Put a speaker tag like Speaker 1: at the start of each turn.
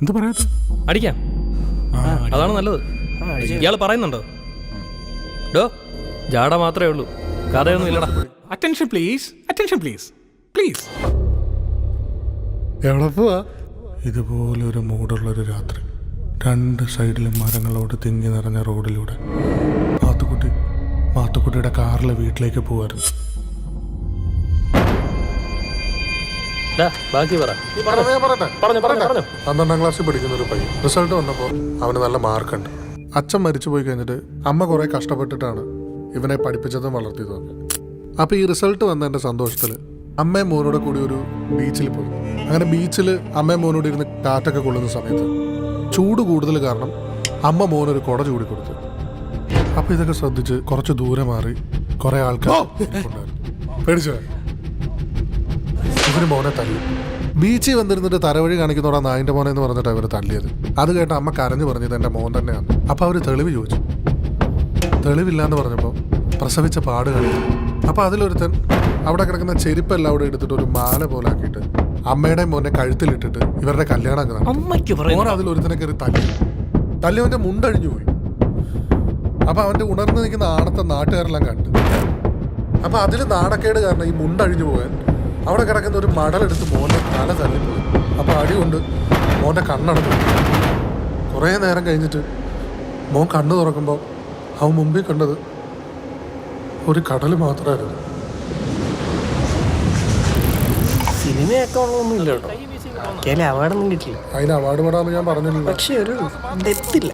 Speaker 1: എന്ത് പറയാത്ത
Speaker 2: അടിക്കാം, അതാണ് നല്ലത്. ഇയാൾ പറയുന്നുണ്ടോ? ഡോ ജാട മാത്രമേ ഉള്ളൂ, കഥയൊന്നും ഇല്ലടാ.
Speaker 1: Attention please, attention please, please. എവിടെ പോവാ? ഇതുപോലൊരു മൂടുള്ളൊരു രാത്രി, രണ്ട് സൈഡിലും മരങ്ങളോട് തിങ്ങി നിറഞ്ഞ റോഡിലൂടെ മാത്തുക്കുട്ടിയുടെ കാറിലെ വീട്ടിലേക്ക് പോവായിരുന്നു.
Speaker 2: ബാക്കി പറ.
Speaker 1: 12ാം ക്ലാസ്സിൽ പഠിക്കുന്ന ഒരു പയ്യൻ റിസൾട്ട് വന്നപ്പോൾ അവന് നല്ല മാർക്കുണ്ട്. അച്ഛൻ മരിച്ചു പോയി കഴിഞ്ഞിട്ട് അമ്മ കുറെ കഷ്ടപ്പെട്ടിട്ടാണ് ഇവനെ പഠിപ്പിച്ചതും വളർത്തിയതും. അപ്പൊ ഈ റിസൾട്ട് വന്നതിന്റെ സന്തോഷത്തില് അമ്മയും മോനോടെ കൂടി ഒരു ബീച്ചിൽ പോയി. അങ്ങനെ ബീച്ചിൽ അമ്മയും മോനോട് ഇരുന്ന് കാറ്റൊക്കെ കൊള്ളുന്ന സമയത്ത് ചൂട് കൂടുതൽ കാരണം അമ്മ മോനൊരു കുട ചൂടി കൊടുത്തു. അപ്പൊ ഇതൊക്കെ ശ്രദ്ധിച്ച് കുറച്ച് ദൂരെ മാറി കുറെ ആൾക്കാർ പേടിച്ചോ. ഇവര് മോനെ തല്ലി. ബീച്ചിൽ വന്നിരുന്നിട്ട് തലവഴി കാണിക്കുന്നോടാ നായിന്റെ മോനെ എന്ന് പറഞ്ഞിട്ട് അവർ തല്ലിയത്. അത് കേട്ട അമ്മ കരഞ്ഞു പറഞ്ഞത് എന്റെ മോൻ തന്നെയാണ്. അപ്പൊ അവര് തെളിവ് ചോദിച്ചു. തെളിവില്ലാന്ന് പറഞ്ഞപ്പോൾ പ്രസവിച്ച പാട് കാണിച്ചു. അപ്പൊ അതിലൊരുത്തൻ അവിടെ കിടക്കുന്ന ചെരുപ്പെല്ലാം അവിടെ എടുത്തിട്ട് ഒരു മാല പോലെ ആക്കിയിട്ട് അമ്മയുടെ മോനെ കഴുത്തിലിട്ടിട്ട് ഇവരുടെ കല്യാണം മോൻ അതിലൊരുത്തനെ കയറി തല്ലി അവന്റെ മുണ്ടഴിഞ്ഞു പോയി. അപ്പൊ അവന്റെ ഉണർന്നു നിൽക്കുന്ന ആണത്തെ നാട്ടുകാരെല്ലാം കണ്ടു. അപ്പൊ അതിൽ നാണക്കേട് കാരണം ഈ മുണ്ടഴിഞ്ഞു പോകാൻ അവിടെ കിടക്കുന്ന ഒരു മടലെടുത്ത് മോന്റെ തല തല്ലിപ്പോയി. അപ്പൊ അടി കൊണ്ട് മോന്റെ കണ്ണടഞ്ഞു. കുറേ നേരം കഴിഞ്ഞിട്ട് മോൻ കണ്ണു തുറക്കുമ്പോൾ അവൻ മുമ്പിൽ കണ്ടത് ഒരു കടൽ മാത്രമായിരുന്നു.
Speaker 3: സിനിമയൊക്കെ ഉള്ളതൊന്നും ഇല്ല കേട്ടോ. അവാർഡൊന്നും കിട്ടില്ല.
Speaker 1: അതിന് അവാർഡ് പെടാന്ന് ഞാൻ പറഞ്ഞില്ല.
Speaker 3: പക്ഷെ ഒരു ഡെപ്തില്ല.